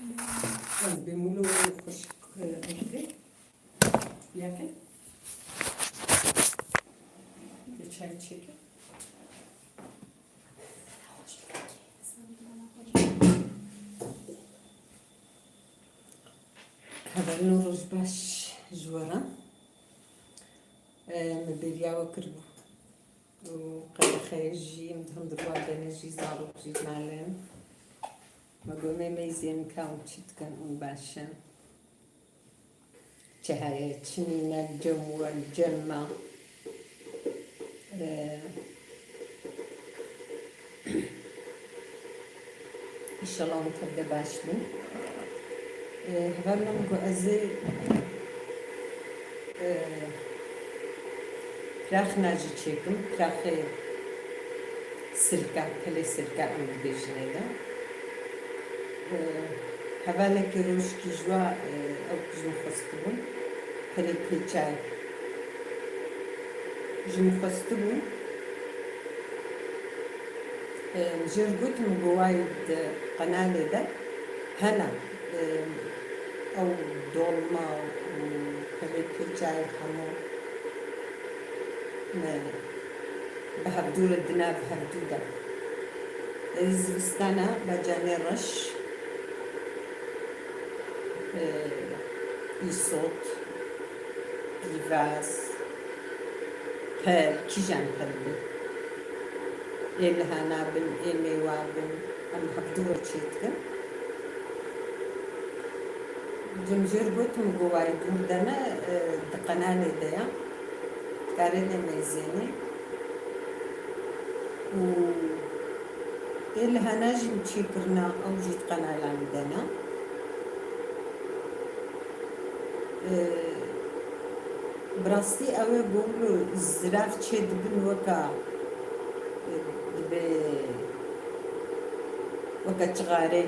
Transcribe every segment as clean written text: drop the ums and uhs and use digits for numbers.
از بمولو خشک میشه یکی یه چای چیکه هذا نورج باش جوارا مبليا وكربو وقال خيجي مدهم دروات انا جي زارو جي معلم ما قلنا ميزين كاون تشت كان باشا تهاية تشنينا الجم والجمة إن شاء الله نتبدا باشلي هبالنا نقو أزي كراخ ناجي تشيكم كراخ سلكة كلي سلكة عند بيجنيدا هبالنا كروش كجوا أو كجو خستبون كلي كيتشاي جم خستبون جرقوت من قوايد قنالي ده هنا أو دولمة وكلي كيتشاي حمو بهبدول الدناب بهبدودا الزبستانة بجاني رش يصوت يفاس هل كيجان قلبي إلها نابن إلي وابن أم هبدول تشيتك جمجر بوتم قواي دوردنا دقناني ديا كاريني ميزيني و إلها ناجم تشيكرنا أو جيت قناة عندنا براستي أوي بقولوا الزراف تشد بن وكا تغاري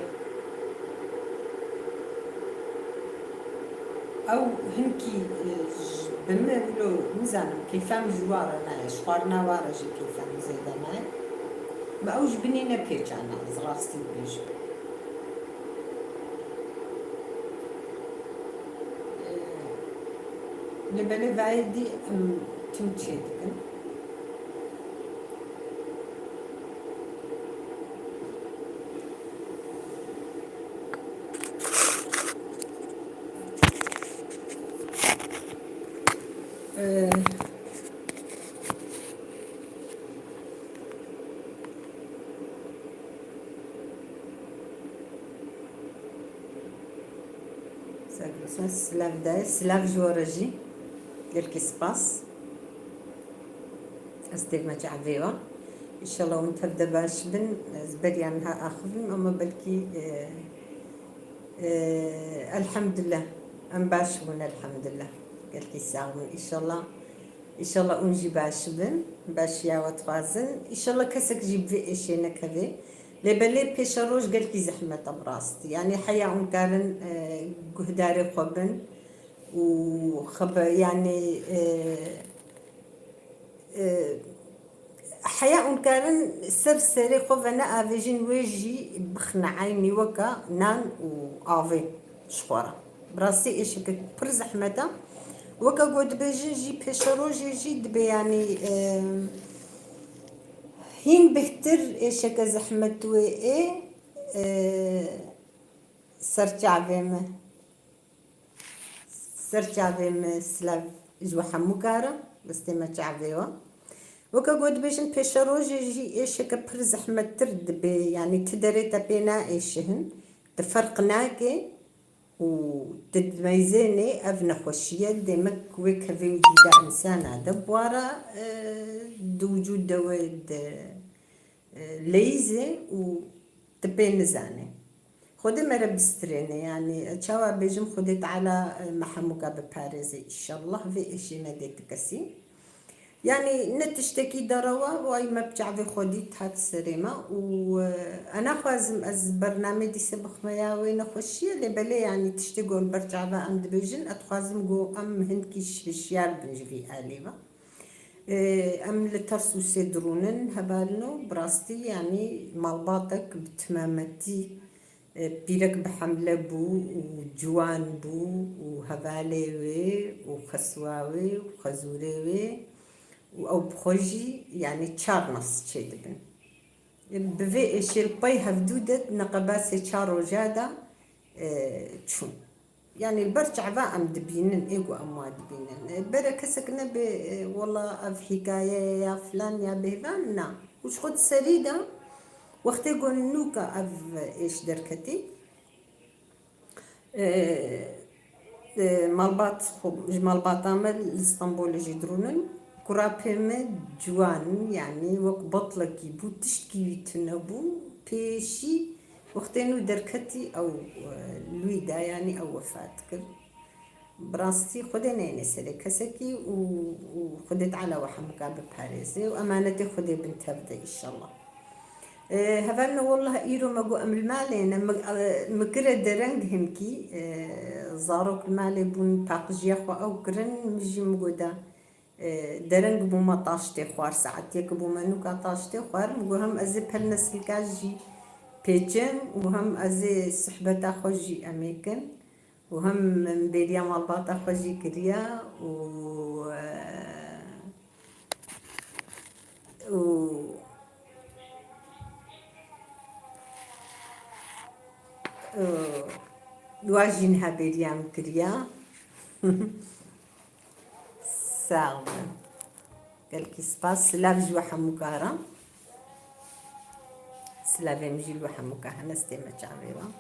أو هنكي بما يقولوا مزان كيفام جوارا ناي شوارنا وارجي كيفام زيدا ناي ما أوج بنينا بيجانا زراستي بيجو لبالي بعيدي تمتشيدكن سلاف داي سلاف جورجي للكي سباس استيغما تعبيوا ان شاء الله وانت تبدا باش بن زبالي عنها اخذ اما بلكي الحمد لله ام باش بن الحمد لله قال لي ساعه ان شاء الله انجي باش بن باش يا وتفازن ان شاء الله كسك جيب في ايش نكذي لبلي بيشروش قال لي زحمه براستي يعني حياه كان قهداري خبن وخب يعني حياة كان سرسري خفنا أفيجين ويجي بخنا عيني وكا نان وآفي شخورة براسي إيش برز أحمدا وكا قد بيجي جي بيشروجي جي دبي يعني هين بهتر إيش كزحمة وإيه سرجع بهم سلاف جوا حموكارا بس تما تعبيوا وكقول بيشن بيشروجي جي إيش كبر زحمة ترد يعني تدري تبينا إيشهن تفرقناكي وتتميزيني أبنا خوشية ديمك ويك في وجود إنسان دبوارا دوجود دواد ليزي وتبين زاني خودي مرة بستريني يعني تشاوا بيجم خودت على محموكا بباريزي إن شاء الله في إشي نديت كسي يعني نتشتكي دروا واي ما بتعرفي خوديت هات سريمة وأنا خوازم از برنامجي سبخ ميا وين خوشية اللي بلي يعني تشتغل برجع بقى عند بيجن أتخوازم جو أم هنكيش شيال بنجي في آليبا أم لترسو سيدرونن هبالنو براستي يعني مالباطك بتمامتي بيرك بحملة بو وجوان بو وهباليوي وخسواوي وخزوريوي أو بخوجي يعني تشار نص تشي دبن بفي إيش البي هفدودت نقباسي تشارو جادا تشون يعني البرجع بقى أم دبينن إيجو أمواد دبينن برا كسكنا والله في حكاية يا فلان يا بهبان نا وش خد سريدة وقت يقول نوكا أف إيش دركتي مالبات مالبات عمل اسطنبول يجدرونن كرابيم جوان يعني وق بطلك يبو تشتكي تنبو بيشي وقتينو دركتي أو لويدا يعني أو وفاة كر براستي خدنا نسلي كسكي وخدت على وحمكا بباريسي وأمانتي خدي بنت هبدا إن شاء الله هفلنا والله إيرو مجو أم المالي أنا مكرة درنج هنكي زاروك المالي بون تاقجي أخو أو كرن مجي مجودا درنج بو ما طاشتي خوار ساعتك بو منوكا طاشتي خوار مجو هم أزي بهالناس الكاجي بيجن وهم أزي صحبة أخوجي أميكن وهم مبيريا مالبات أخوجي كريا و واجينها بريام كريا ساغ قال كي سباس سلاف جوا حموكارا سلاف مجي لوا حموكا نستمع جابيرا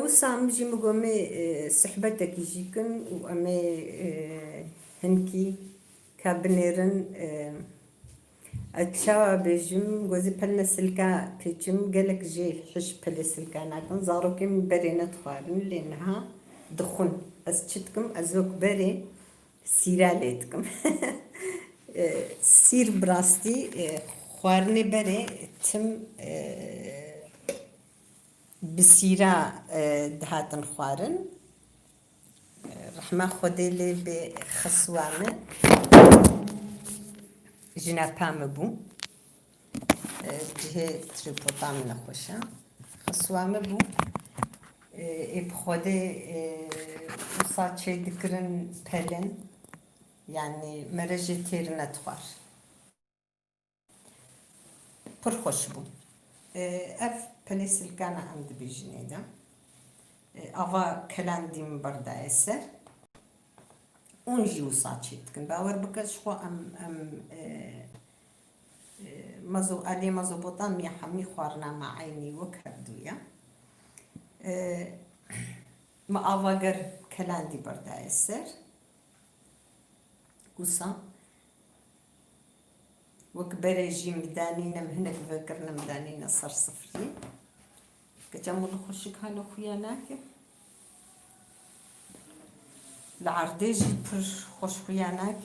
وسام جي مقومي صحبتك يجيكن وامي هنكي كابنيرن اتشاوا بيجم غوزي بلنا سلكا بيجم قالك جي حش بلا سلكا ناكن زاروكي من برينا تخارن لانها دخن أزتكم أزوك بري سيراليتكم سير براستي خوارني بري تم بسيرا دهاتن خوارن رحمة خودي لي بخسوانة جنا بامبو جهة تريبوطام نخوشا خسوانة بو بخودي وصاتشي دكرن بلن يعني مرجي تيرنا تخار پر خوش بو اف پلیس الكانا عند بيجنيدا افا كلان دي من بردا اسر اونجي وصاتشي تكن باور بكش خو ام مزو علي مزبوطان يا حمي خوارنا مع عيني وكردويا ما افاگر كلان دي بردا اسر وصا وكبرجي مدانينا مهنك فكرنا مدانينا صار صفري كجمل خشك هالو خياناك العرديجي بر خوش خياناك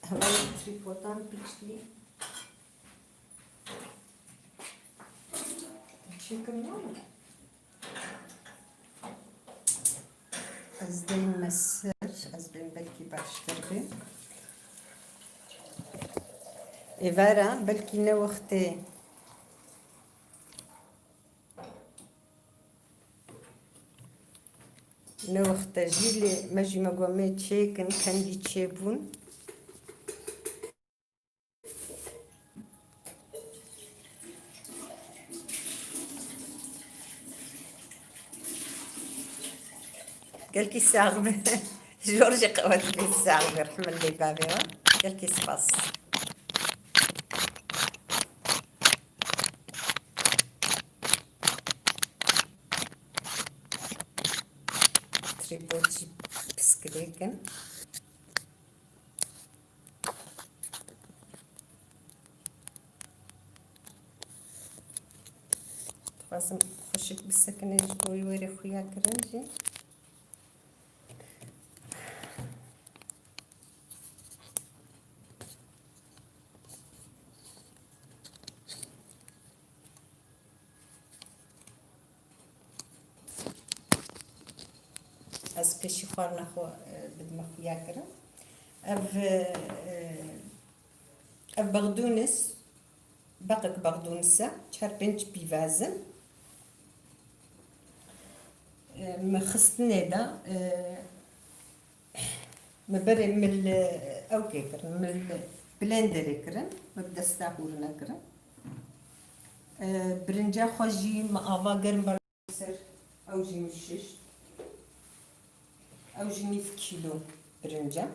هواي تريبوتان بيشلي شكرا أزدين مسر أزدين بلكي باشتربي إفارا بلكي نوختي نوختي جيلي ماجي مقومي تشيكن كان دي تشيبون قال كي ساغ جورجي قوات لي الساغ رحمة لي بابيها قال كي سباس تريبوتي بسكريكن لازم خشك بالسكنة جوي ويري خويا كرنجي از پیشی خوار نخو بدم خویا کرد. اف بقدونس باقك بقدونسة تشربنج بيفازم مخصني دا مبرم من او كيكر من بلندر كرن مبدا ستاكور نكرن برنجا خوجي ما افا قرن برسر او جي مشش او جي 100 كيلو برنجا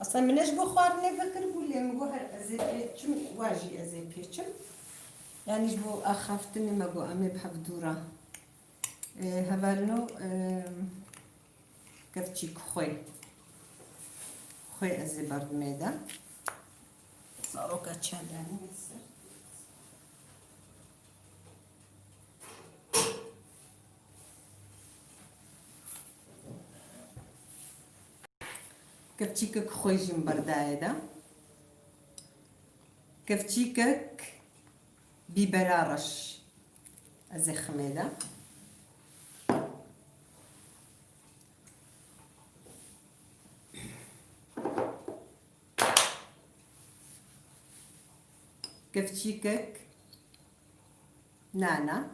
اصلا مناش بخار نفكر بولي مقوهر ازيبيتشم واجي ازيبيتشم يعني جبو اخافتني مقو امي بحب دورا هبالنو كفتشيك خوي ازي برد ميدا صاروا كاتشالاني كفتشيكك خوي جيم بردايدا كفتشيكك ببرارش ازي خميدا كفتشيكك نانا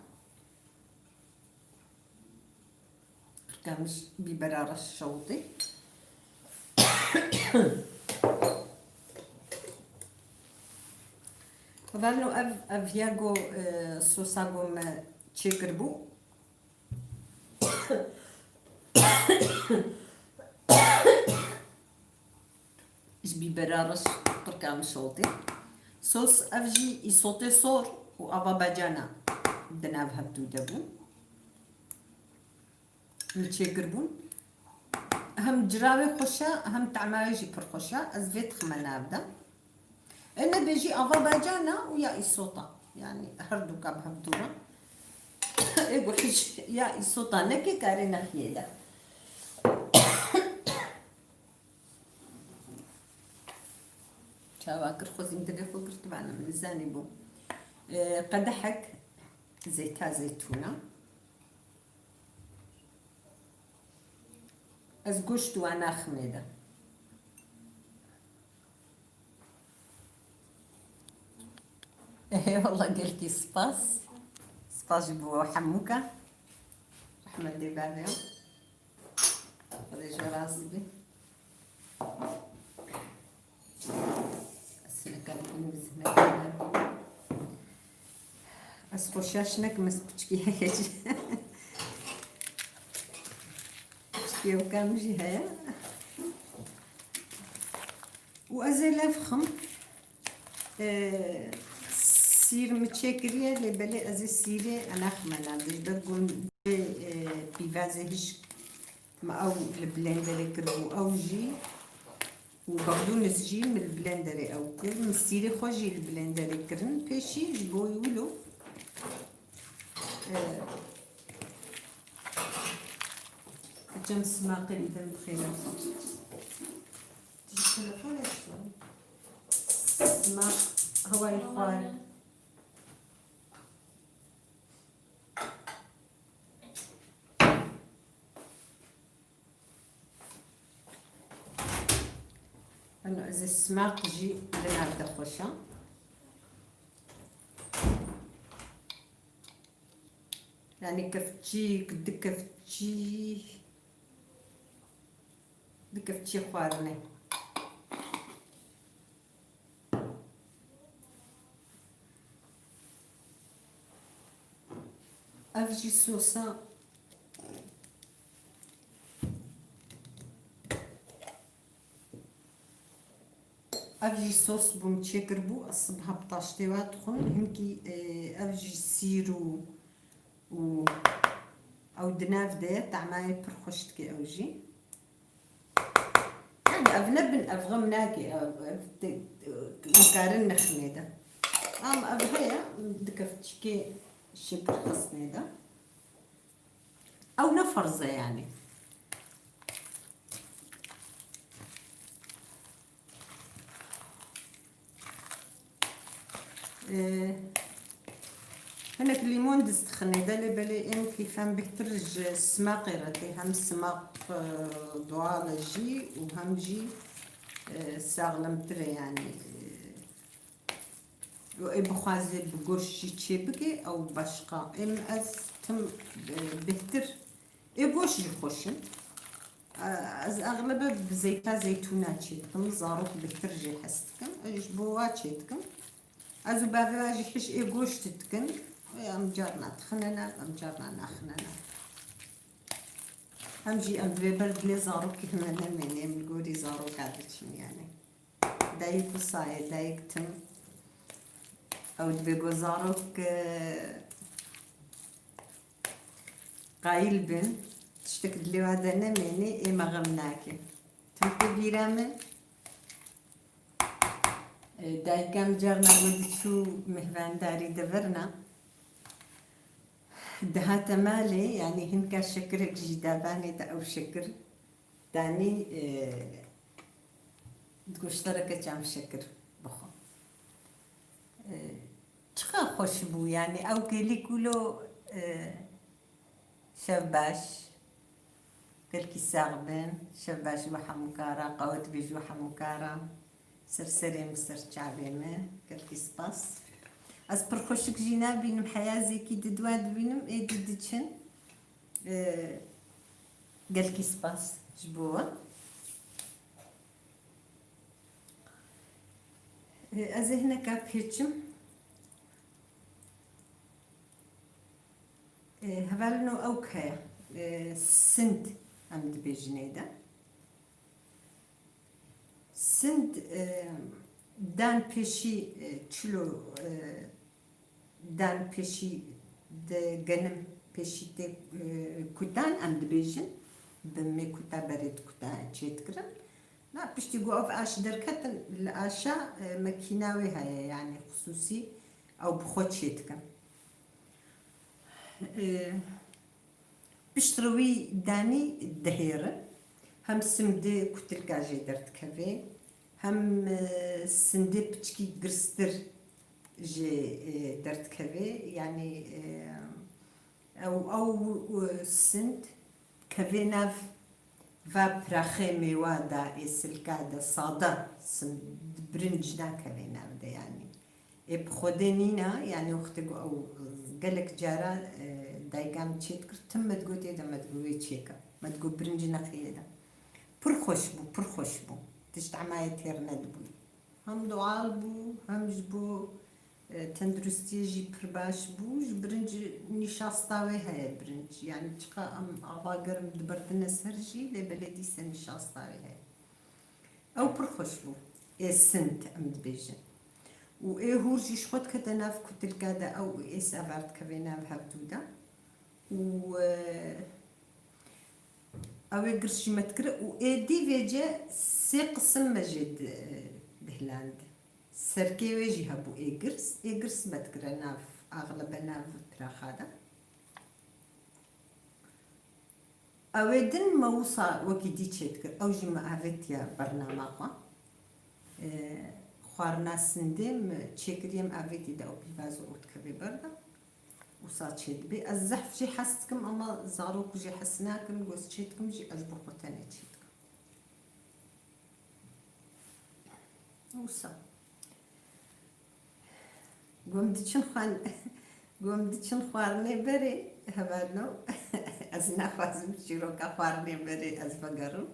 كامش ببرارش شوطي فالنو افياغو سوساغوم تشيكربو اش ببرارش تركام شوطي صوص افجي يصوتي صور وافا باجانا دناف هبدو دبو نتشيكربون هم جراوي خوشا هم تعمايجي بر خوشا ازفيت خمنا ابدا انا بيجي افا باجانا ويا الصوتا يعني هردو كاب هبدورا يقول يا الصوتا نكي كارينا خيدا شاواكر خوزي مدقفو قرت بعنا من الزاني بو قدحك زيتا زيتونة أزقشت وأنا خميدة إيه والله قلتي سباس جبوا حموكة أحمد دي بابيو رجع راسي بي أسنك أبني بزمك أسخوشاشنك مسبتشكي هيجي بتشكي وكامجي هيا وأزيل أفخم سير متشكرية لبلي أزي سيري أنا خمنا ديش بقول بيفازي هش ما أو البلندر كربو أو جي وبقدونس جي من البلندر أو كر من سيري خوجي البلندر كرن بيشي جبو يولو جمس ما قريبا بخير تجي تلفون شلون ما هو الخوال أنا إذا السماق جي لنبدأ خوشة يعني كفتشي كفتشي خوارني أفجي صوصة أفجي صوص بمتشكربو أصبها بطاشتي واتخن همكي أفجي سيرو و أو دناف ده طعماي برخشتكي أوجي يعني أبنبن أفغمناكي مكارن نخميدة أبهيا دكفتشكي شبر خصنيدة أو نفرزة يعني هناك الليمون دستخني دالي بالي ام كيفان بيترج السماق يرتي هم السماق ضوال جي وهم جي ساغلم تري يعني بخوازي بقوش تشيبكي او باشقا ام از تم بهتر بقوش يخوشن از اغلبه بزيتا زيتونات تشيتكم زاروك بهتر جي حستكم ايش بوا تشيتكم ازو بافاجي حش بقوش تتكن ام جارنا تخننا ام جارنا نخننا هم جي ام برد لي زاروك كيفما مني من قولي زاروك عادتشم يعني دايك وصاي دايك تم او دبيقو زاروك قايل بن تشتكد لي هذا نميني ما غمناكي تمكي بيرامن دايكام جارنا ودشو مهبان داري دبرنا دهاتا مالي يعني هنكا شكرك جداباني دا او شكر داني تقوش تركة جام شكر بخو چقا خوش بو يعني او كيلي كولو شباش كلكي ساغبن شباش وحا مكارا قوت بيج وحا مكارا سرسري مستر شعبيمه كلكي سباس از پرخوشک جینا بینم حیازی کی ددواد بینم ددچن گلکی سپاس جبوه از هنا كابيتشم هبالنو اوكي سند عند بيجنيدا سند دان بيشي تشلو دان بيشي دجنم بيشي كوتان عند بيجن بمي كوتا بريد كوتا تشيتكرن لا بشتي قوف اش دركت الاشا مكيناوي هاي يعني خصوصي او بخوت شيتكن بشتروي داني الدهيرة هم سمدي كتلكاجي درت كافي هم سندي بتشكي قرستر جي درت كافي يعني او سند كافي ناف و پراخه میوه دا اسلکا دا ساده سم برنج دا کلینه بده يعني بخوده نینا يعني وقت او قالك جارا دايقام تشيت كرتم ما تقولي دا ما تقولي تشيكا ما تقول برنج نخيه دا پر خوش بو تشت عماية تير ندبو هم دوال بو هم جبو تندرستي جي برباش بوج برنج نشاستاوي هاي برنج يعني تشقى ام اواقر مدبردنا سرجي لبلدي سنشاستاوي هاي او برخوش بو سنت ام دبيجن و هورجي شخوت كتناف كتلكادا او سافارت كفينا بهبدودا و او قرشي متكرا و دي فيجا سي قسم مجد دهلاند سركي ويجي هبو إيجرس بتكرا ناف أغلب ناف تراخادا أودن موصى وكيدي تشتكر أو جمع أفتيا برنامج خوارنا سندم تشكريم أفتي دا أو بيفازو أتكبي بردا وصات شد بي الزحف جي حستكم أما زاروك جي حسناكم قوس تشتكم جي أجبر بطاني تشتكم وصات قومدتشن خوارني بري هبالنو از نخوازم شیروکا خوارني بري از بقرم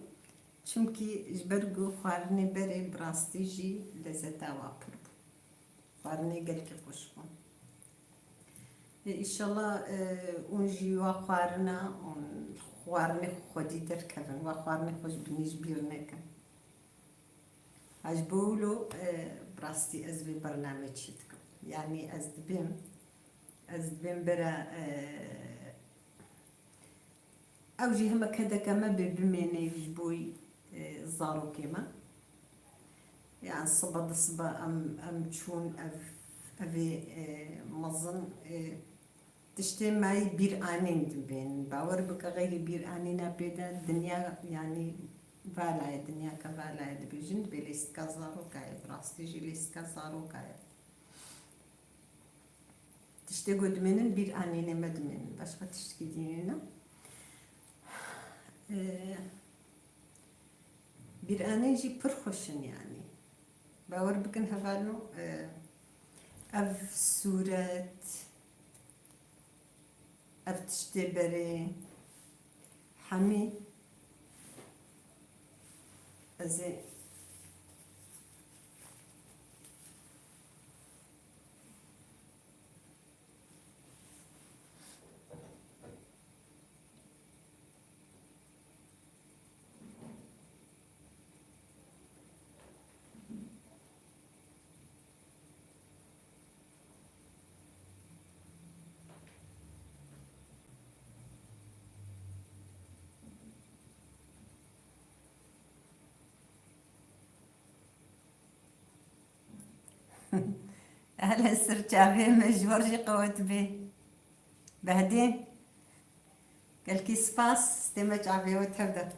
چونكي جبرقو خوارني بري براستي جي لزتا واپر خوارني قلت خوشكم ان شاء الله اونجي وخوارنا خوارني خودي دركبن وخوارني خوش بنيش بيرنكن عجبولو براستي از في برنامج شدكم يعني أزدبين برا أو جي هما كذا كما بميني جبوي زارو كيما يعني صبا أم تشون أفي مظن تشتي معي بير آنين دبين باور بك غير بير آنين بيدا الدنيا يعني فالا الدنيا كفالا دبيجن بليست كزارو كاي براستي جي ليست كزارو كاي تشتي قدمين bir annene medmenin başka tişki dinine bir anneci pır hoşun yani باور بكن هفالو اف صورت اف تشتي بري حمي ازي اهلا سرجافي مجورجي قوت بي بعدين قال كي سباس استمع جافي وتبدا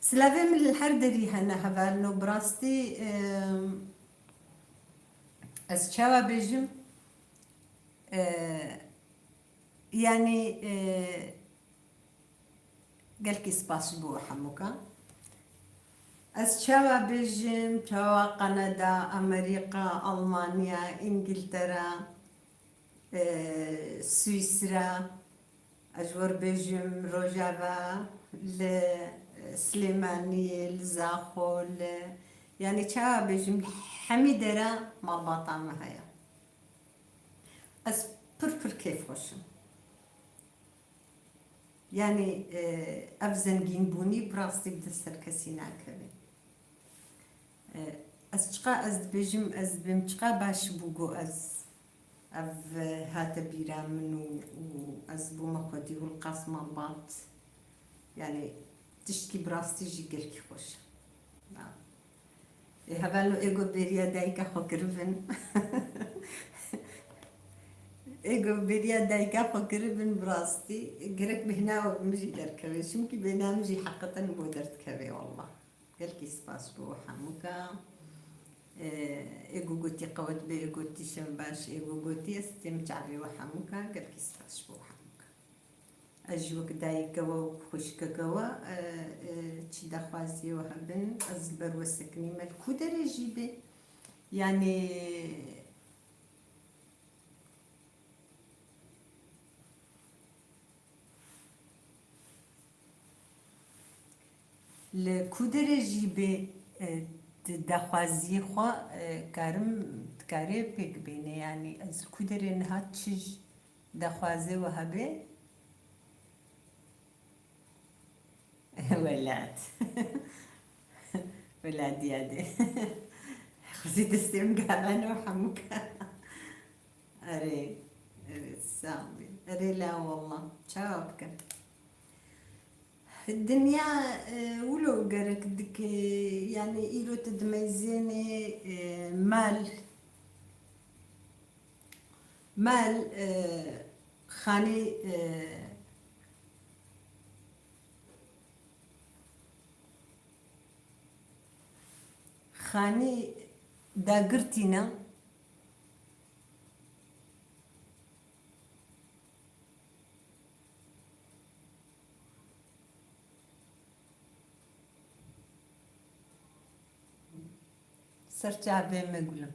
سلافي من الحردري هنا هفالو براستي اسشاوا بيجم يعني قال كي سباس بو حموكا اسشاوا بيجم تشاوا كندا امريكا المانيا انجلترا سويسرا اجور بيجم روجافا لسليماني لزاخول يعني تشاوا بيجم حميدرا ما باطا هيا اس بربر كيف وشم يعني افزنجين بوني براستي بدسر كسينا كبي از چقا از بيجم از بم چقا باش بوغو از اف هات بيرا منو از بو مخدي والقاسم بات يعني تشكي براستي جي قلكي خوش هبالو ايغو بيريا دايكا خو كرفن ايغو بيريا دايكا خو كرفن براستي قرك بهنا ومجي دركبي شمكي بينا مجي حقا بو درتكبي والله قلكي سباس بو حموكا ايغو قوتي قوت بي ايغو تي شمباش ايغو قوتي استمتع بي وحموكا قلكي سباس بو حموكا اجوك دايكا وخشكا قوا تشي دخوازي وهبن ازبر وسكني ملكو درجي بي يعني لکودرجی به دخوازی خوا کارم کاری پک بینه یعنی از کودر نهاد چیز دخوازی و هبه ولاد ولاد یاده خزی دستیم قابل و حموکا اره سامي اره لا والله شاوبك الدنيا ولو قرك دك يعني إيلو تدميزيني مال خاني خاني داقرتينا سرچابه مگولم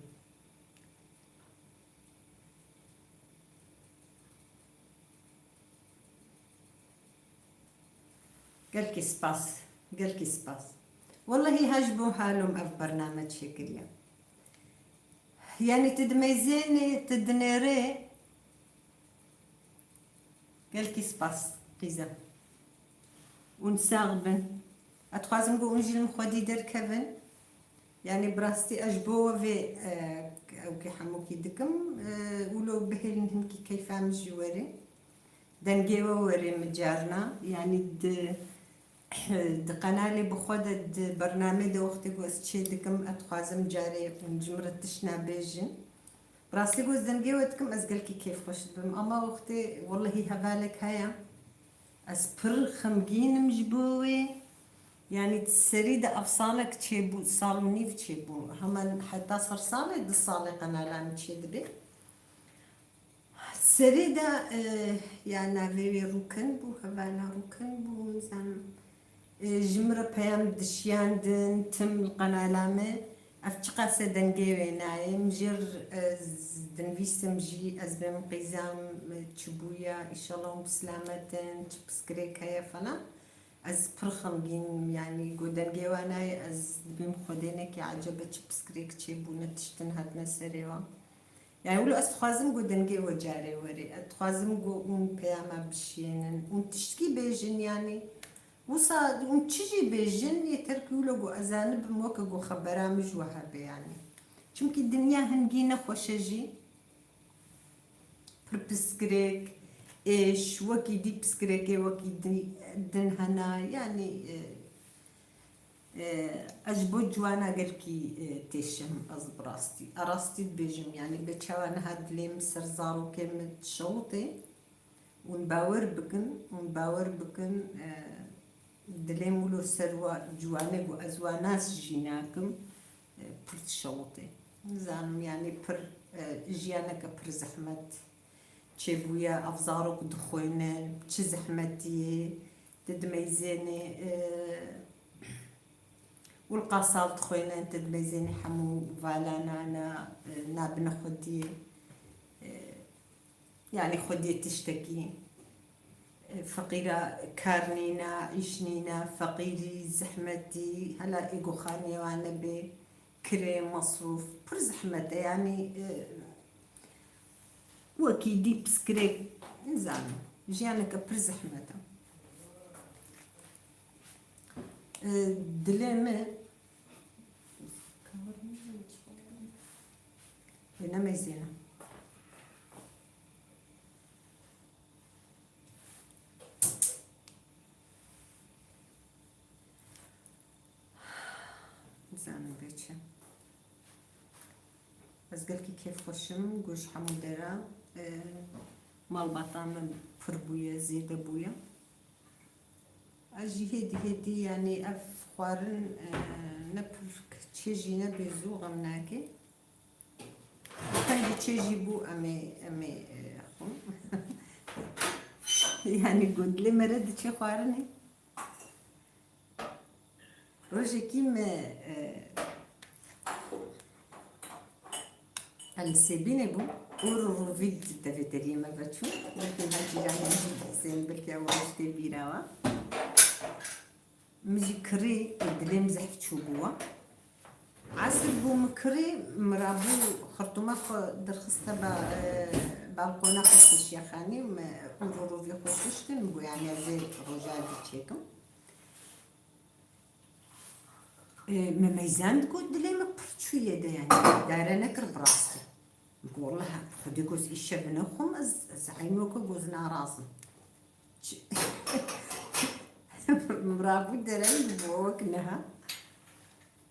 قالكي سباس قالكي سباس والله هاجبو حالهم في برنامج شكليا يعني تدميزيني تدنيري قالكي سباس قيزة ونساغبن اتخوازم قو انجيل مخودي در كفن يعني براستي أجبوه في أو كي حموكي دكم ولو بهلن هنكي كيف عم جواري دنجيوا وري مجارنا يعني د قنالي بخود د برنامج وقتي قوس تشي دكم أتخازم جاري ونجمرت تشنا بيجن براستي قوس دنجيوا دكم أزقلكي كيف خوش بم أما وقتي والله هبالك هيا أسبر خمجين مجبوي يعني تسريد أفصالك تشيبو صالونيف تشيبو هما حتى صار صالي دي صالي قنالان تشيد بي سريدا يعني في روكن بو هفانا روكن بو زعما جمرة بيام دشيان دن تم القنالامة أفتقا سدن جيوينا مجر دن فيستمجي أزبم قيزام تشبويا إن شاء الله بسلامة تبسكريك هيا فلا از پرخم بین يعني گودن گیوانای از بیم خودینه که عجبه چه بسکریک چه بونه تشتن هات نسریوا يعني ولو أستخازم قدن جوا جاري وري أتخازم جو بياما بشينن تشتكي بيجن يعني وصاد تشجي بيجن يتركوا له جو أزانب موك جو خبرامج وهابي يعني چونكي الدنيا هنجينا خوشجي بسكريك إيش وكي دي بسكريك وكي دي دن هنا يعني أجبو جوانا قلكي تيشم أزبراستي أراستي بيجم يعني بتشوانا هاد لي مسر زارو كلمة شوطي ونباور بكن دليم ولو سروا جوانا جو أزواناس جيناكم بر شوطي زانم يعني بر جيانا كبر زحمت تشبويا أفزاروك دخوينا تش زحمتي تدميزيني والقصال تخوينا انت دميزيني حمو فالانا انا نابنا خدي يعني خدي تشتكي فقيرة كارنينا عيشنينا فقيري زحمتي هلا ايقو خاني وانا بكريم مصروف بر زحمتي يعني وكيدي بسكريك نزعم جيانك بر زحمتي دلمه هنا ميزينة زانم بيتشا بس قالكي كيف خوشم قوش حمودرا مال بطامة فربويا زيادة بويا اجي هدي يعني اف خوارن نبرك تشيجينا بيزو غمناكي كان تشيجي بو امي خون يعني قلت لي مرد تشي خوارني روجي كيما السيبيني بو ورو فيد تفتري ما بتشو لكن هاجي يعني زين بالكي واش تبيراوا مجي كري دليم زحف تشوبوا عسل بو مكري مرابو خرطومة درخصتا بالقونا قصة الشيخاني ورورو في خوششتن بو يعني زي رجال تشيكم مميزان تقول دليم برتشوية دا يعني دايرة نكر براسي نقول لها خدي جوز إيش بنخم زعيموك جوزنا راسن مرابو درين بوكنها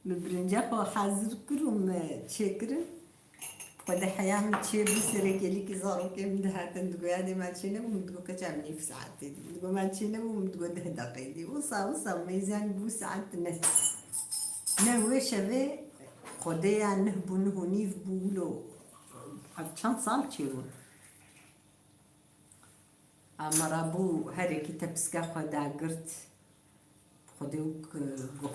مبرنجا خو حاضر كروم تشكر وده حياة من تشي بسرك اللي كزارو كم ده تندقو يعني ما تشينا ومدقو كتعملي في ساعتين مدقو ما تشينا ومدقو ده دقيقة وصا ميزان بو ساعات نس نهوي شبه خديا نهبو نهونيف بولو عشان صار تشيرو مرابو هري كتاب سكا خدا قرت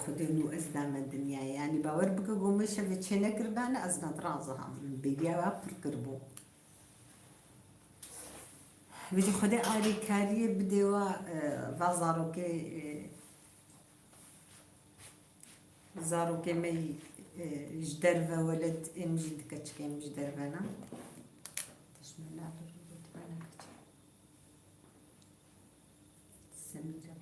خديو أزدام الدنيا يعني باور بقى قومي شفت شينا قربانا أزنات رازها بيجا وابر قربو بدي خدي آري كاري بديوا فازاروكي زاروكي مي جدرفا ولد امجد كتشكي مجدرفانا تشمل على الربط بانا سميرة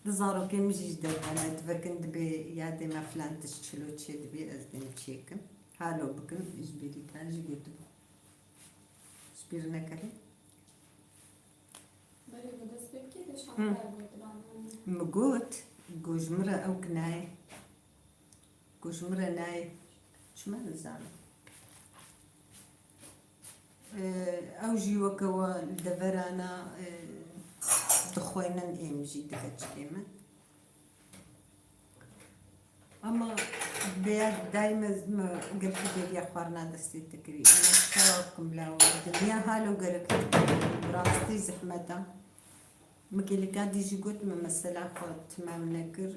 زارو كي مجي جدرفانا تفكند بي يادي ما فلان تشتلو تشد بي ازدين تشيكم هالو بكم اجبيري كان جي قدبو جبيرنا كري مقوت جمرة أو كناي جمرة ناي شو ما نزعل أو جي وكوا دفرانا دخوينا نمجي دكتش كيما اما بيا دايما ما قلت لي يا اخوارنا دستي تكري انا شراكم لا الدنيا هالو قالك براستي زحمتها مكيلي قاعد يجي قلت ما مسألة خد تمام نكر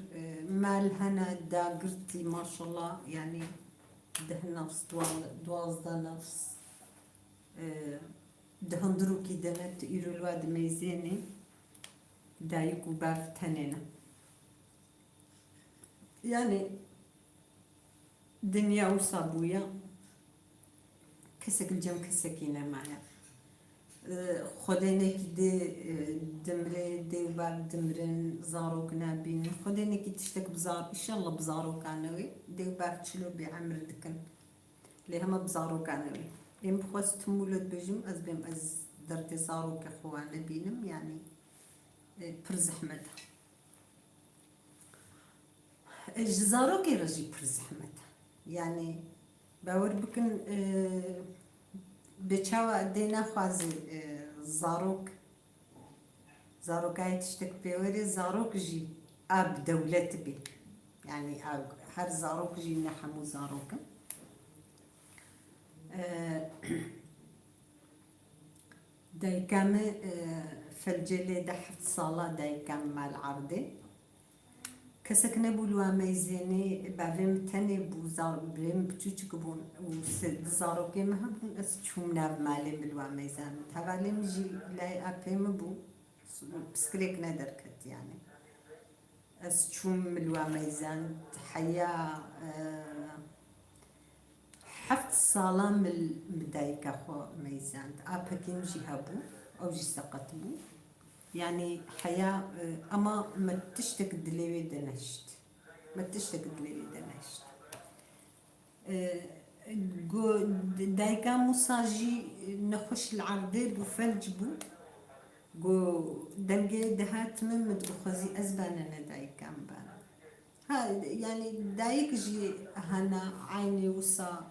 مال هنا دا قرتي ما شاء الله يعني ده نفس دواز ده نفس دهن دروكي دنت يرو الواد ميزيني دا يكو باف تنينه يعني دنيا وصابويا كسك الجم كسكينة معنا خدينا كده دمري دي وبعد دمرين زاروك نابين خدينا كده تشتك بزار إن شاء الله بزاروك عنوي دي وبعد تشلو بعمر دكن ليه ما بزاروك عنوي يم بخواست تمولد بجم أز بيم أز درت زاروك أخوانا بينم يعني برزحمتها الجزاروك يرجي برزحمتها يعني باور بكن بچاوا دینا خوازی زاروکای تشتک پیوری زاروک جی آب دولت بی يعني هر زاروك جي نحمو زاروك دايكام فالجلي دحت صالة دايكام مع العرضي كسكنا بولوا ميزيني بعدين تاني بوزار بريم بتوچ كبون وسد زارو كيما هبون اسچومنا مالي بلوا ميزان تغالي مجي لاي ابيم بو بسكريك ندركت يعني اسچوم بلوا ميزان حيا حفت صالة من بدايك خو ميزان ابكين جي هبو او جي سقط بو يعني حياة أما ما تشتك دليوي دنشت ما تشتك دليوي دنشت دايكا موساجي نخش العرضي بفلج بو جو دنجي دهات من مدخزي أزبانا دايكا مبانا ها يعني دايك جي هنا عيني وصا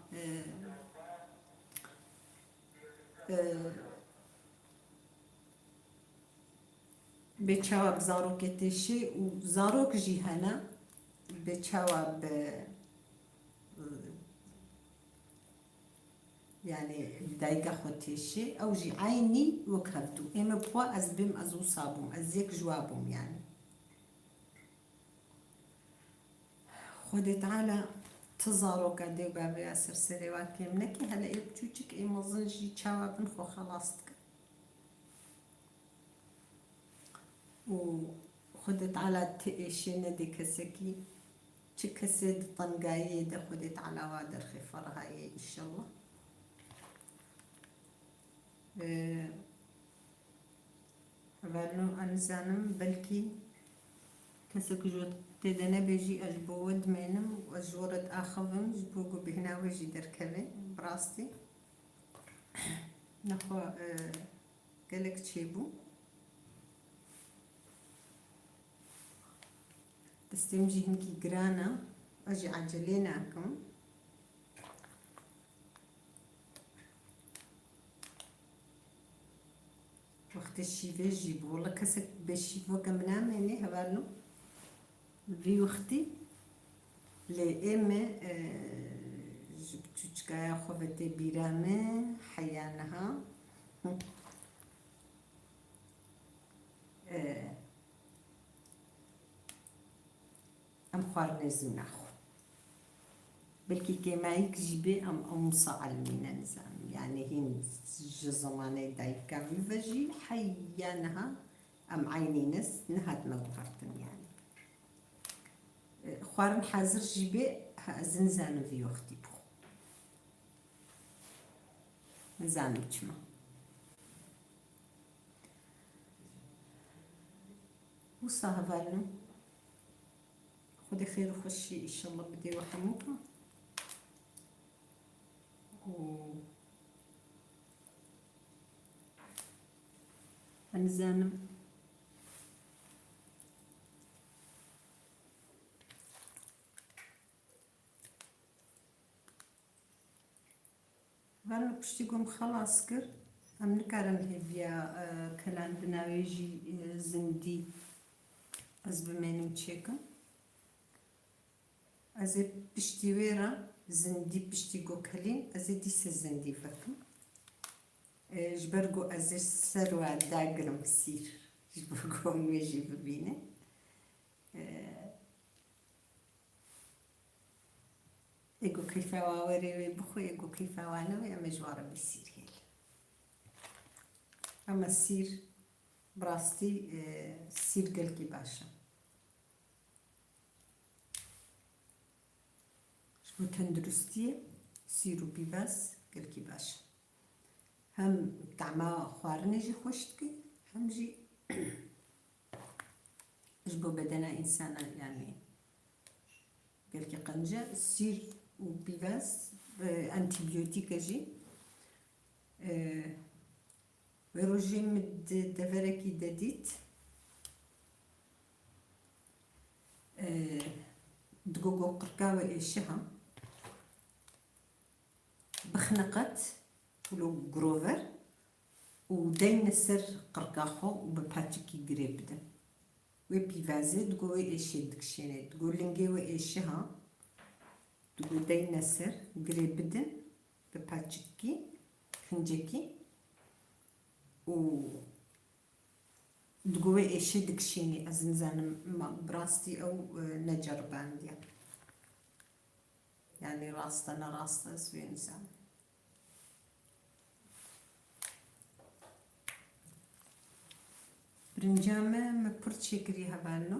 بچاوا بزاروك تشي وزاروك جي هنا بچاوا يعني دايقة خوتيشي او جي عيني وكهبتو اما بخوا ازبم ازو صابوم ازيك جوابهم يعني خودي تعالى تزاروك دي بابي ياسر سري واكيم نكي هلا يبتوچك اي مزنجي چاوا بنخو خلاصتك وخدت على تئشينا دي كسكي تكسد طنقاية دا خدت على وادر خفرها إن شاء الله فالو أنزانم بلكي كسك جوت تدنا بيجي أجبو ود مينم وأجورت آخذن جبوكو بهنا وجي دركبي براستي نخو قالك تشيبو استمجي هنكي جرانا أجي عجليناكم وقت الشيفة جيبو والله كسك بالشيفة كمنا مني هبالو في وقتي لإما جبتو تشكايا خوفتي بيرامي حيانها ام خوار نزو ناخو بلكي كيمايك جيبي ام صعلمين نزام يعني هين جزماني دايكا فجي حيانها ام عيني نس نهات مغفرتن يعني خوارن حاضر جيبي زنزان في وقتي بخو نزامي تشما وصاحبالو خدي خير وخشي إن شاء الله بدي وحموكا أنزانم غالو بشتيقوم خلاص كر أم نكارم هبيا كلام بناويجي زندي أز بمينم تشيكا از پشتی ویرا زندی پشتی گو کلین از دیس زندی فکم جبرگو از سر و داگرم سیر جبرگو میجی ببینه اگو کیفا واری و بخو اگو کیفا وانه و مجوار بسیر هیل اما سیر براستی سیر گل کی باشه شبو تندرستیه سیرو بیباس گل کی باشه هم طعما خوارنه جي خوشتكي هم جي جبو بدنا إنسانا يعني قالكي قنجة سير وبيباس أنتيبيوتيك جي ويروجي مد دفركي داديت دقوقو قرقاوة إيشها بخنقت ولو جروفر ودين السر قرقاخو وبباتشكي قريبدا وبيفازي تقول ايشي دكشيني تقول لنجيو ايشها تقول دين السر قريبدا بباتشكي خنجكي و تقول ايشي دكشيني ازنزان براستي او نجر بانديا يعني راستنا راستا سوي انسان برنجامه مپرد شکری هبانو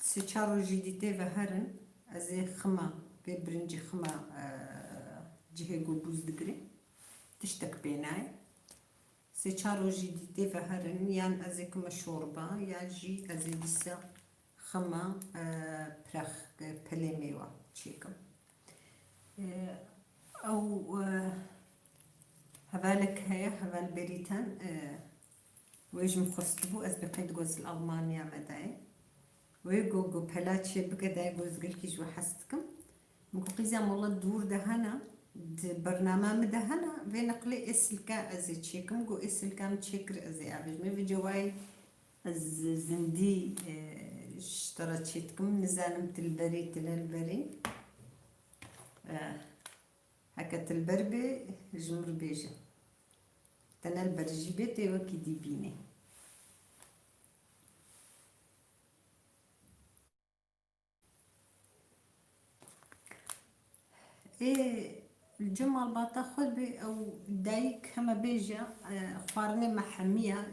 سه چارو جدیده و هرن از خما به برنج خما جهه گو بوز دگری تشتک بینای سه چارو جدیده و هرن یان از کم شوربا یا جی از دیسا خما پرخ پله میوا چیکم او هبالك هيا هبال بريتان ويجم خستبو از بقيت جوز الألمانيا مداي ويجو بلاتشي بقداي جوز قلكي جو حستكم مكو قيزام والله الدور دهنا برنامج دهنا بنقلي اسلكا ازي تشيكم جو اسلكا تشيكر ازي عبج مي في جواي از زندي اشترت شيتكم نزانم تلبري تلالبري هكا تلبربي جمر بيجي تنال برجيبتي وكي دي بيني ايه الجمعة الباطا خذ بي او دايك هما بيجا خوارني محمية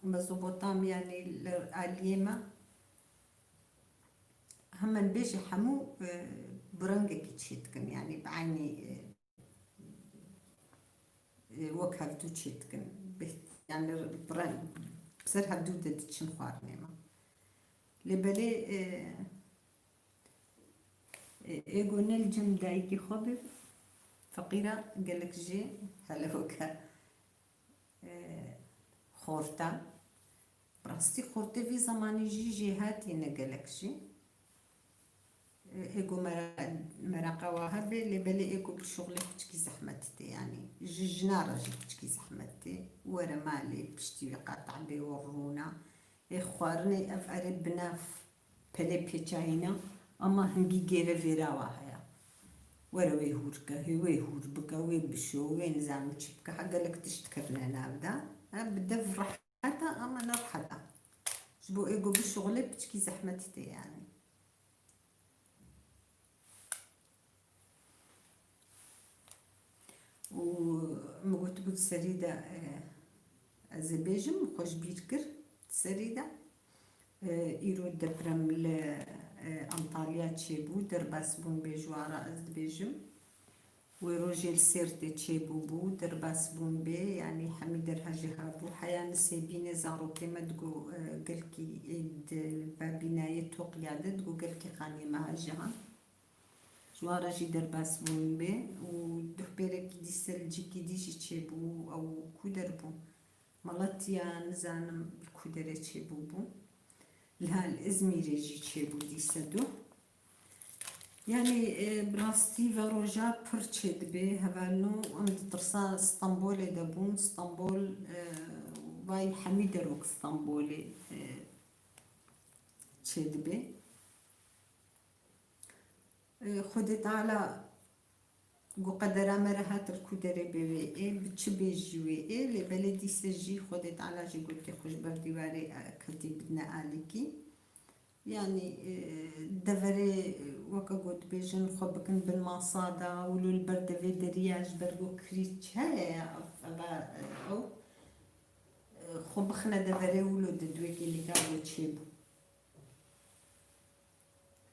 لمزوبوطاميا يعني الاليمة هما بيجي حمو برنجة تشيتكن يعني بعيني وك هفدو تشيتكن يعني بران بسر هفدو دتشن خوارني ما لبلي ايجو نلجم دايكي خبر فقيرة قالك جي هلا وكا خورتا براستي خورتا في زماني جي هاتي نقالك جي ايجو مراقا وهبي لبلي ايجو بالشغل بتشكي زحمتي يعني جنارة جي بتشكي زحمتي ورا مالي بشتي قاطع بي ورونا اخوارني افعل بناف بلي بيتشاينا اما هنجي جيرا فيرا واهيا ورا ويهوركا هي ويهور بكا ويبشو وين زعما تشبكا حقا لك تشتكرنا نابدا بدا في رحاتا اما نرحتا جبو ايجو بالشغل بتشكي زحمتي يعني ومقلت قلت سريدة أزبيجم خوش بيتكر سريدة إيرو دبرم لأنطاليا تشيبو درباس بون بيجوارا أزبيجم وروجيل سيرتي تشيبو بو درباس بون بي يعني حميدر هاجهابو حيان سيبيني زارو كما دقو قلكي إد بابيناية توقيادة دقو قلكي خاني ما هاجها جوارا جي درباس بون بي ودوح بيرك ديسل جيكي ديجي تشيبو أو كودربو مالاتيا نزانم الكودرة تشيبو بو لها الإزميري جي تشيبو ديسدو يعني براستي فاروجا برتشيد بي هبالنو عند ترسا اسطنبول دابون اسطنبول باي حميدروك اسطنبولي تشيد بي خودت على جو قدر مرهات الكودري بي اي بتشبي جوي اي لبلدي سجي خودت على جي قلت خوش برديواري كلتي بدنا آلكي يعني دفري وكا قلت بيجن خبكن بالمصادة ولو البرد في درياج برقو كريتش هيا أو خبخنا دفري ولو ددويك اللي قالوا تشيبو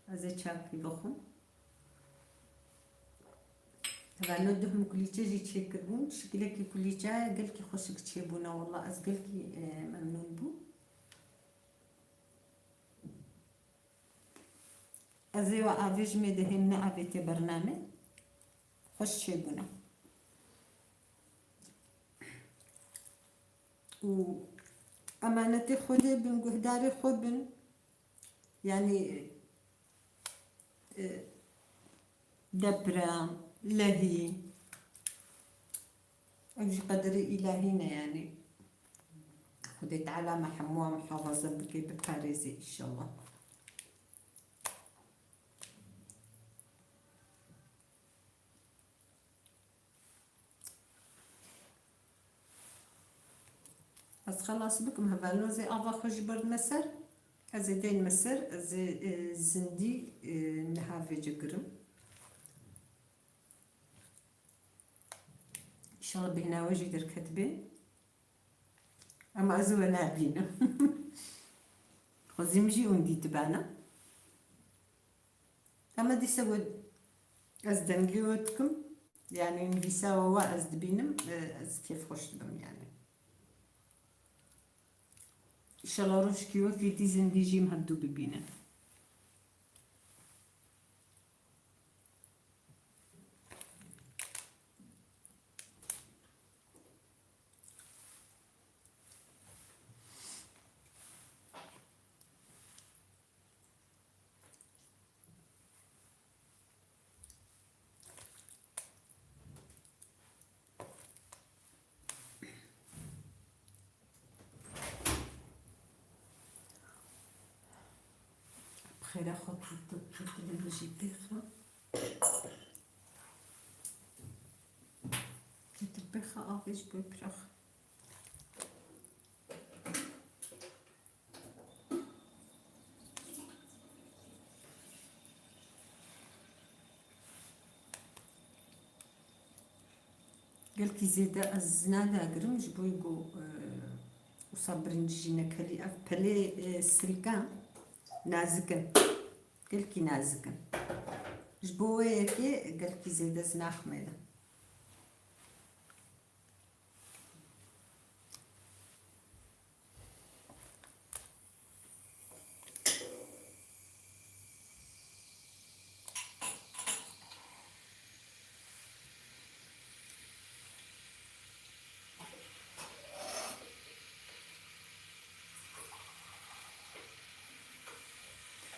هذا شاكي بخون طبعا نودهم كليتشا جي تشيكربون شكلك كليتشا قالكي خوشك تشيبونا والله أز قالكي ممنون بو أزيوا أفيج مدهن أفيتي برنامج خوش تشيبونا و أمانتي خودي بنقهداري خبن يعني دبرة لهي أجي قدري إلهينا يعني خديت علامة حموها محافظة بكي بباريزي إن شاء الله بس خلاص بكم هبالو زي أفا خوش برد مسر أزي دين مسر أزي زندي نهافي جقرم إن شاء الله بهنا وجي در كتبين أما أزوى نابينا خزيمجي وندي تبانا أما دي سود أزدنجيوتكم يعني ندي سوا أزدبينم أز كيف خوش بهم يعني إن شاء الله روش كيو في دي زندي جيم هدو ببينا خير أخوك تطلب جيبيخا تطبيخا أغيش بيبرخ قالكي زيدا الزنادة قرم جبو يقو وصابرين جينا كلي أف بلي سريكان نازكن قالكي نازكن جبوه يكي قالكي زيدا زنا خميدة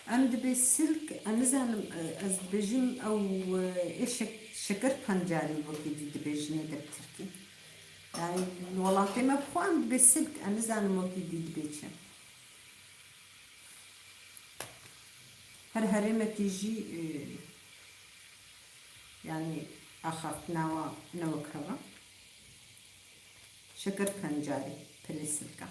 عند بالسلك أنا زعلم أزبجم أو إيش شكر بانجاري وكيد دبجني دبتركي يعني والله ما بخو عند بالسلك أنا زعلم وكيد دبجم هر ما تيجي يعني أخاف نوا كذا شكر بانجاري بالسلكة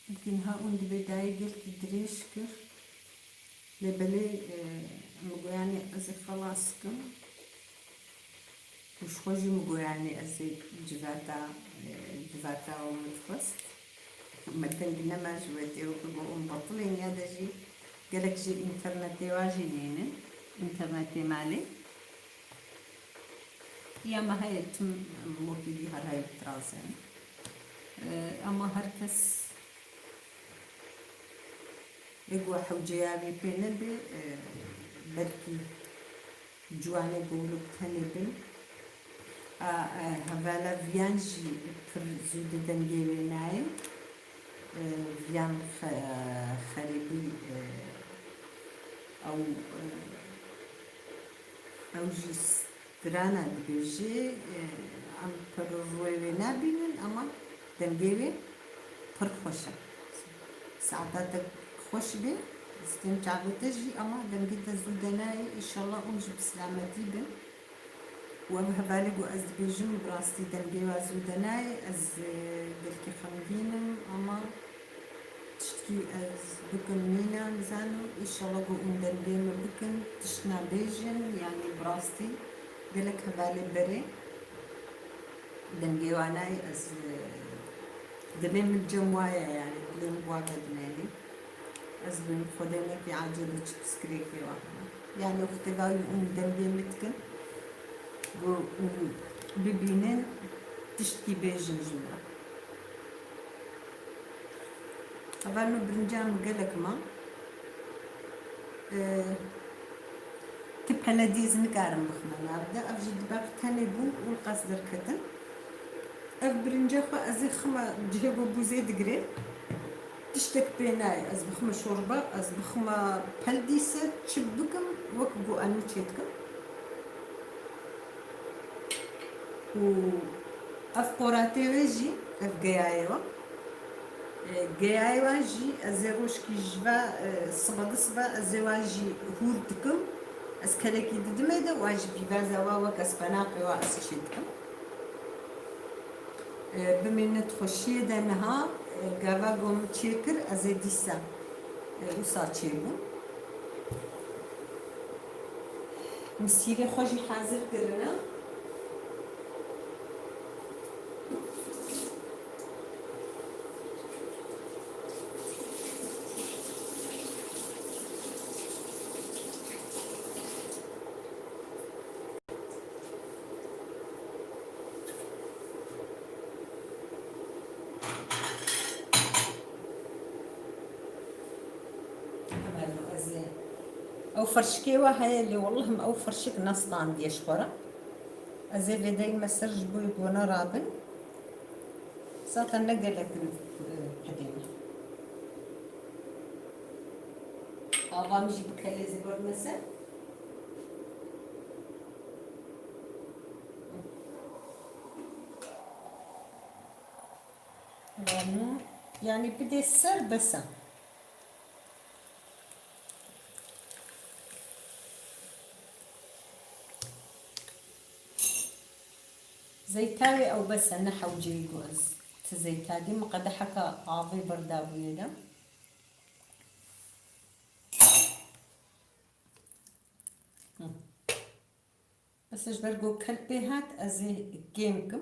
يمكن هاون البداية قلت دريش كر لبلي مقو يعني أزي خلاص كم وش خوجي مقو يعني أزي جفاتا ومتفست مكان قلنا ما جواتي وكبو مبطلين يا دجي قالك جي الانترنت واجي لينا انترنتي مالي يا ما هاي تم موكيدي هاي بترازن أما هركس يقوى حوجيابي بينبي بركي جواني قولو بتنبي هذا فيانجي پر زود دنگیرنای فيان خريبي او او جيس درانا بيجي ام پر روی نبینن اما دنگیری پر خوشه ساعتات خوش بي استمتع بتجي اما دنگیت زودنای انشالله اونج بسلامتی بن وهذا از بيجم براستي دنگي وزودناي از دلكي خمدينم اما تشتكي از بكن مينا مزانو ان شاء الله قوم دنگي بكن تشنا بيجن يعني براستي دلك هذا بري دنگي واناي از دبين من جموايا يعني دلين بواقع دنالي از بين خدني في عجلة بسكريكي واحنا يعني اختباري ام دنگي متكن bu birbirinin dişki bejinjina. Haberno birincam gelek ma. Tip hala dizini karım bakmana. Abda avcı dibak tane bu ul qasdır kadın. Ev birinca fa azı xma cihebo buze digre. Tiştek benay az bixma şorba az bixma peldise çibbikim vak bu anı çetkim. وأفقراتي وجي أفقيايوا قيايوا جي أزيروش كي جبا صبا أزيواجي هوردكم أسكالكي ددميدا واجي بيبازا واوا كسبناقي وأسشيدكم بمينة تخشي دنها قابا قوم تشيكر أزيديسا وصا تشيبو مسيري خوشي حاضر كرنا او فرشكيوة هاي اللي والله ما او فرشك نص عندي اشخرة ازي بداي مسرج بو يكونا رابن ساتا نقلت القديمة ابغى نجيب كالي زبور مسا يعني بدي السر بس زيتاوي او بس انا حوجي جوز تزيتادي مقدحك عاضي برداوي ده بس اجبرقو كلبي هات ازي جيمكم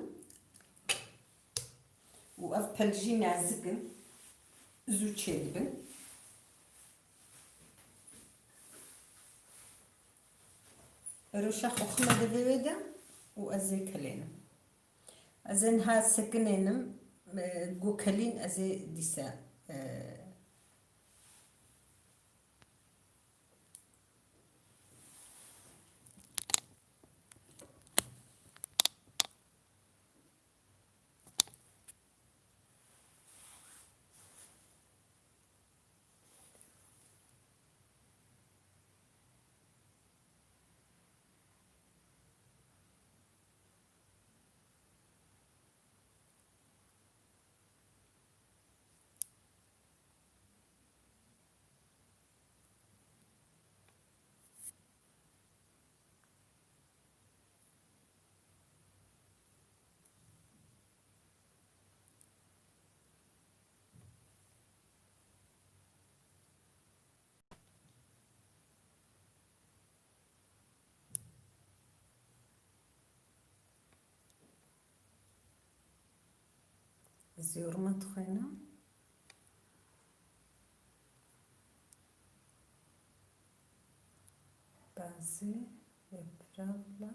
وافبلجي نعزقن زو تشيدبن روشاخ وخمد بيدا وازي كلينا ازن ها سكنينم قوكلين ازي ديسا زيورما تخينا بازي يبرابلا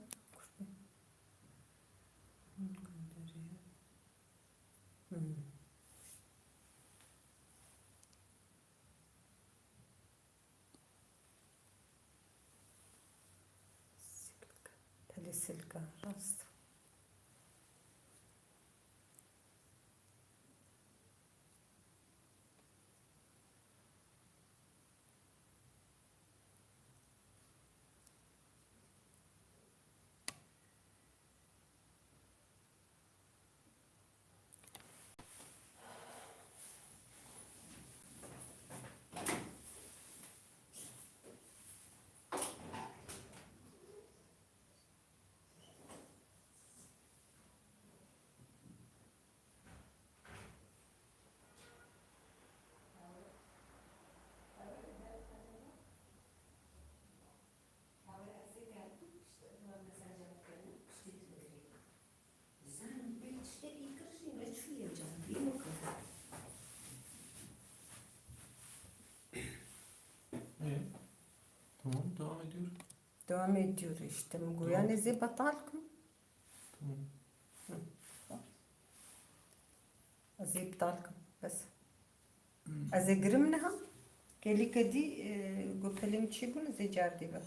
سلكة راست devam ediyor. devam ediyor işte. Yani zey batalkım. Tamam. زي بطالكم بس أزي قرمنها قال لي كدي قلت لهم تشيبون زي جاردي بقى